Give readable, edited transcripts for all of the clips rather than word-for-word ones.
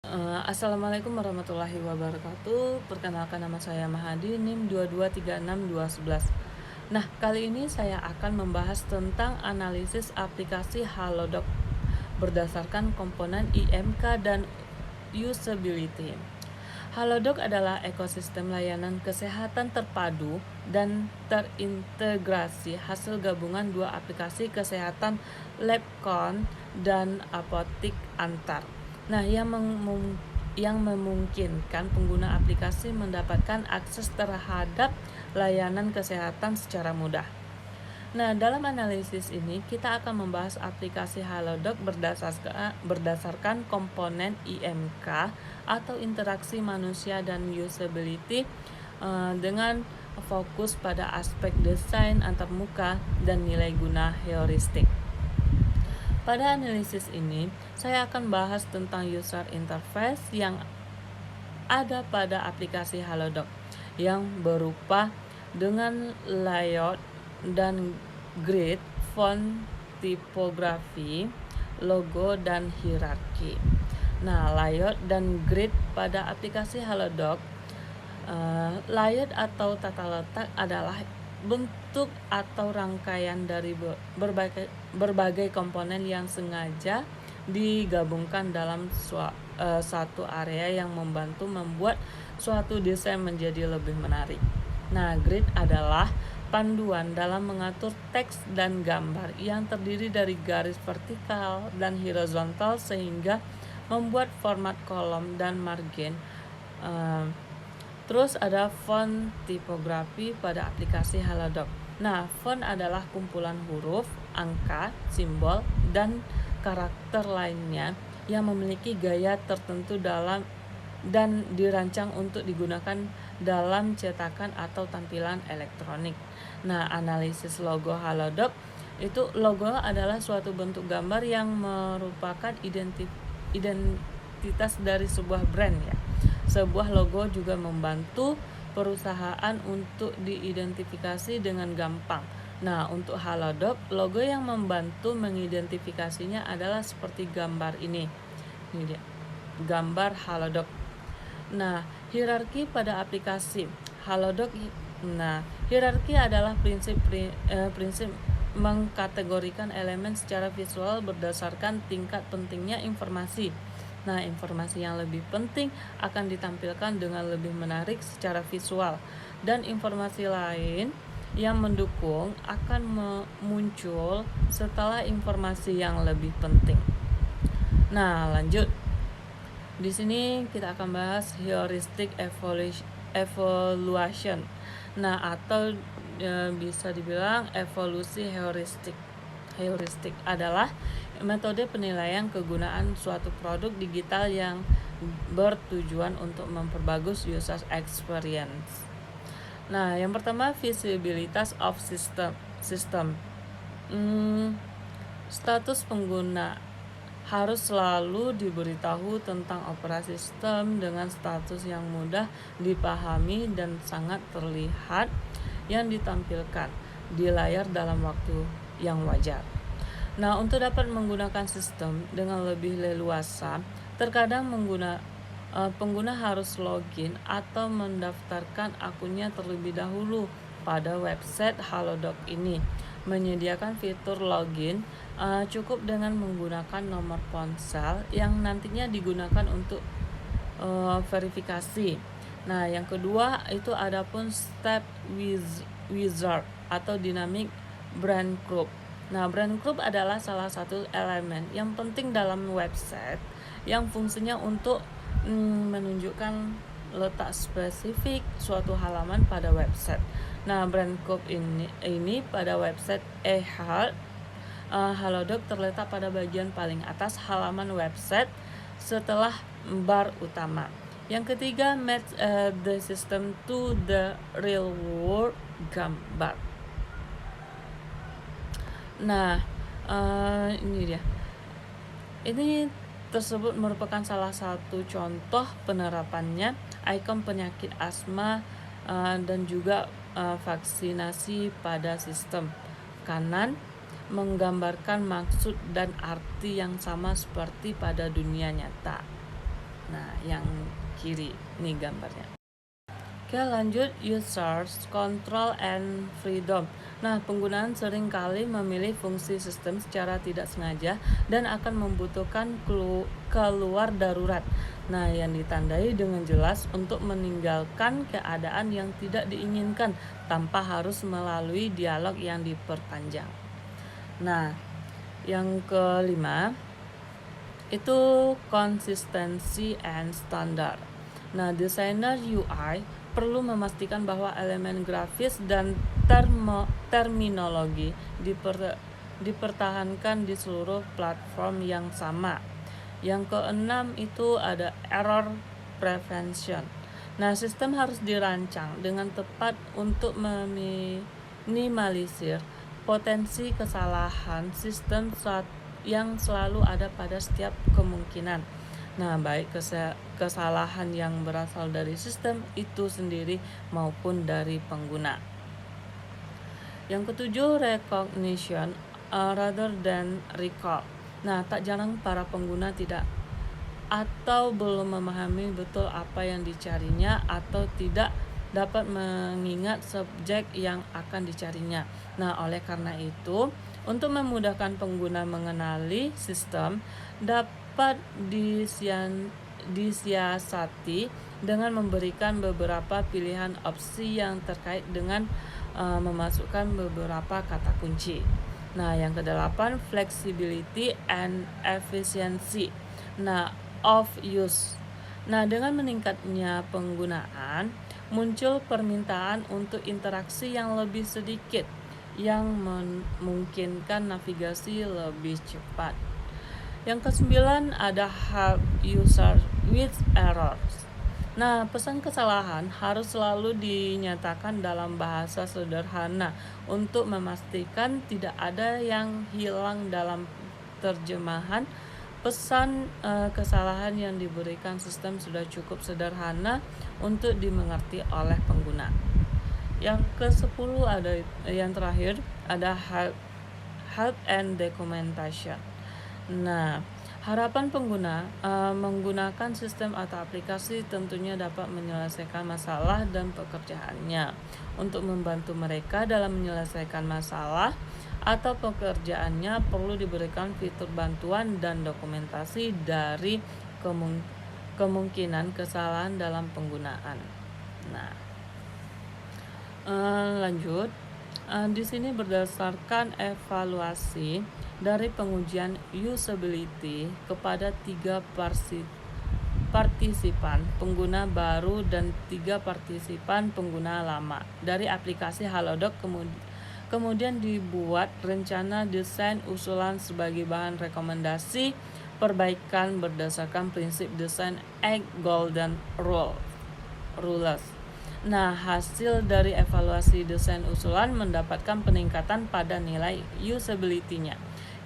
Assalamualaikum warahmatullahi wabarakatuh. Perkenalkan, nama saya Mahadi, NIM 2236211. Nah, kali ini saya akan membahas tentang analisis aplikasi Halodoc berdasarkan komponen IMK dan usability. Halodoc adalah ekosistem layanan kesehatan terpadu dan terintegrasi hasil gabungan dua aplikasi kesehatan Labcon dan Apotik Antar. Nah, yang memungkinkan pengguna aplikasi mendapatkan akses terhadap layanan kesehatan secara mudah. Nah, dalam analisis ini kita akan membahas aplikasi Halodoc berdasarkan komponen IMK atau interaksi manusia dan usability dengan fokus pada aspek desain antarmuka dan nilai guna heuristik. Pada analisis ini, saya akan bahas tentang user interface yang ada pada aplikasi Halodoc yang berupa dengan layout dan grid, font, tipografi, logo, dan hierarki. Nah, layout dan grid pada aplikasi Halodoc. Layout atau tata letak adalah bentuk atau rangkaian dari berbagai komponen yang sengaja digabungkan dalam satu area yang membantu membuat suatu desain menjadi lebih menarik. Nah, grid adalah panduan dalam mengatur teks dan gambar yang terdiri dari garis vertikal dan horizontal sehingga membuat format kolom dan margin. Terus ada font tipografi pada aplikasi Halodoc. Nah, font adalah kumpulan huruf, angka, simbol, dan karakter lainnya yang memiliki gaya tertentu dan dirancang untuk digunakan dalam cetakan atau tampilan elektronik. Nah, analisis logo Halodoc itu, logo adalah suatu bentuk gambar yang merupakan identitas dari sebuah brand ya. Sebuah logo juga membantu perusahaan untuk diidentifikasi dengan gampang. Nah, untuk Halodoc, logo yang membantu mengidentifikasinya adalah seperti gambar ini. Ini dia, gambar Halodoc. Nah, hierarki pada aplikasi Halodoc. Nah, hierarki adalah prinsip mengkategorikan elemen secara visual berdasarkan tingkat pentingnya informasi. Nah, informasi yang lebih penting akan ditampilkan dengan lebih menarik secara visual, dan informasi lain yang mendukung akan muncul setelah informasi yang lebih penting. Nah, lanjut. Di sini kita akan bahas heuristic evaluation. Nah, atau bisa dibilang evolusi heuristik. Heuristik adalah metode penilaian kegunaan suatu produk digital yang bertujuan untuk memperbagus user experience. Nah, yang pertama, visibilitas of system. Status pengguna harus selalu diberitahu tentang operasi sistem dengan status yang mudah dipahami dan sangat terlihat yang ditampilkan di layar dalam waktu yang wajar. Nah, untuk dapat menggunakan sistem dengan lebih leluasa, terkadang pengguna harus login atau mendaftarkan akunnya terlebih dahulu pada website Halodoc ini. Menyediakan fitur login cukup dengan menggunakan nomor ponsel yang nantinya digunakan untuk verifikasi. Nah, yang kedua itu adapun step wizard atau dynamic brand group. Nah, brand group adalah salah satu elemen yang penting dalam website yang fungsinya untuk menunjukkan letak spesifik suatu halaman pada website. Nah, brand group ini pada website Halodoc terletak pada bagian paling atas halaman website setelah bar utama. Yang ketiga, match the system to the real world gambar. Nah, ini dia. Ini tersebut merupakan salah satu contoh penerapannya ikon penyakit asma dan juga vaksinasi pada sistem. Kanan menggambarkan maksud dan arti yang sama seperti pada dunia nyata. Nah, yang kiri. Nih gambarnya. Oke, lanjut users, control and freedom. Nah, penggunaan seringkali memilih fungsi sistem secara tidak sengaja dan akan membutuhkan keluar darurat. Nah, yang ditandai dengan jelas untuk meninggalkan keadaan yang tidak diinginkan tanpa harus melalui dialog yang diperpanjang. Nah, yang kelima itu konsistensi and standard. Nah, desainer UI perlu memastikan bahwa elemen grafis dan terminologi dipertahankan di seluruh platform yang sama. Yang keenam itu ada error prevention. Nah, sistem harus dirancang dengan tepat untuk meminimalisir potensi kesalahan sistem yang selalu ada pada setiap kemungkinan. Nah, baik kesalahan yang berasal dari sistem itu sendiri maupun dari pengguna. Yang ketujuh, recognition rather than recall. Nah, tak jarang para pengguna tidak atau belum memahami betul apa yang dicarinya atau tidak dapat mengingat subjek yang akan dicarinya. Nah, oleh karena itu, untuk memudahkan pengguna mengenali sistem, dapat disiasati dengan memberikan beberapa pilihan opsi yang terkait dengan memasukkan beberapa kata kunci. Nah, yang kedelapan, flexibility and efficiency. Nah, of use. Nah, dengan meningkatnya penggunaan, muncul permintaan untuk interaksi yang lebih sedikit yang memungkinkan navigasi lebih cepat. Yang kesembilan ada help user with errors. Nah, pesan kesalahan harus selalu dinyatakan dalam bahasa sederhana untuk memastikan tidak ada yang hilang dalam terjemahan. Pesan kesalahan yang diberikan sistem sudah cukup sederhana untuk dimengerti oleh pengguna. Yang ke-10 ada yang terakhir ada help and documentation. Nah, harapan pengguna menggunakan sistem atau aplikasi tentunya dapat menyelesaikan masalah dan pekerjaannya. Untuk membantu mereka dalam menyelesaikan masalah atau pekerjaannya perlu diberikan fitur bantuan dan dokumentasi dari kemungkinan kesalahan dalam penggunaan. Nah, lanjut. Di sini berdasarkan evaluasi dari pengujian usability kepada 3 partisipan pengguna baru dan 3 partisipan pengguna lama dari aplikasi Halodoc, kemudian dibuat rencana desain usulan sebagai bahan rekomendasi perbaikan berdasarkan prinsip desain 8 Golden Rules. Nah, hasil dari evaluasi desain usulan mendapatkan peningkatan pada nilai usability-nya,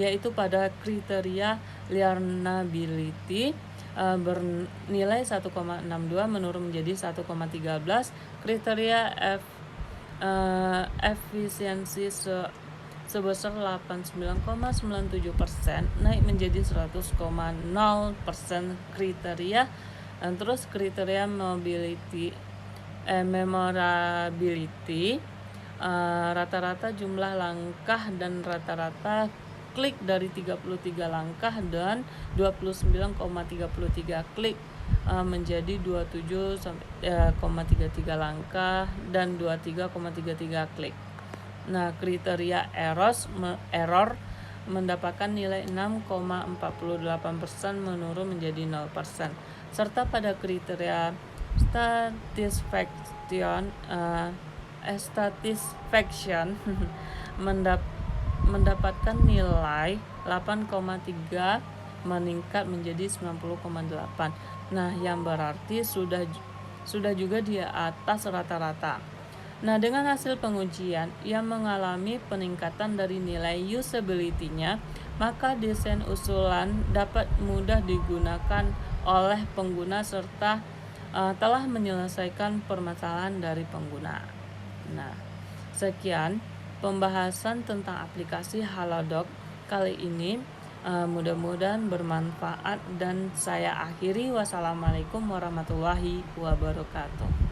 yaitu pada kriteria learnability bernilai 1,62 menurun menjadi 1,13, kriteria efisiensi sebesar 89,97% naik menjadi 100,0% kriteria, dan terus kriteria memorability rata-rata jumlah langkah dan rata-rata klik dari 33 langkah dan 29,33 klik menjadi 27,33 langkah dan 23,33 klik. Nah, kriteria error mendapatkan nilai 6,48% menurun menjadi 0%, serta pada kriteria satisfaction mendapatkan nilai 8,3 meningkat menjadi 90,8. Nah, yang berarti sudah juga di atas rata-rata. Nah, dengan hasil pengujian yang mengalami peningkatan dari nilai usability-nya, maka desain usulan dapat mudah digunakan oleh pengguna serta telah menyelesaikan permasalahan dari pengguna. Nah, sekian pembahasan tentang aplikasi Halodoc kali ini. Mudah-mudahan bermanfaat dan saya akhiri. Wassalamualaikum warahmatullahi wabarakatuh.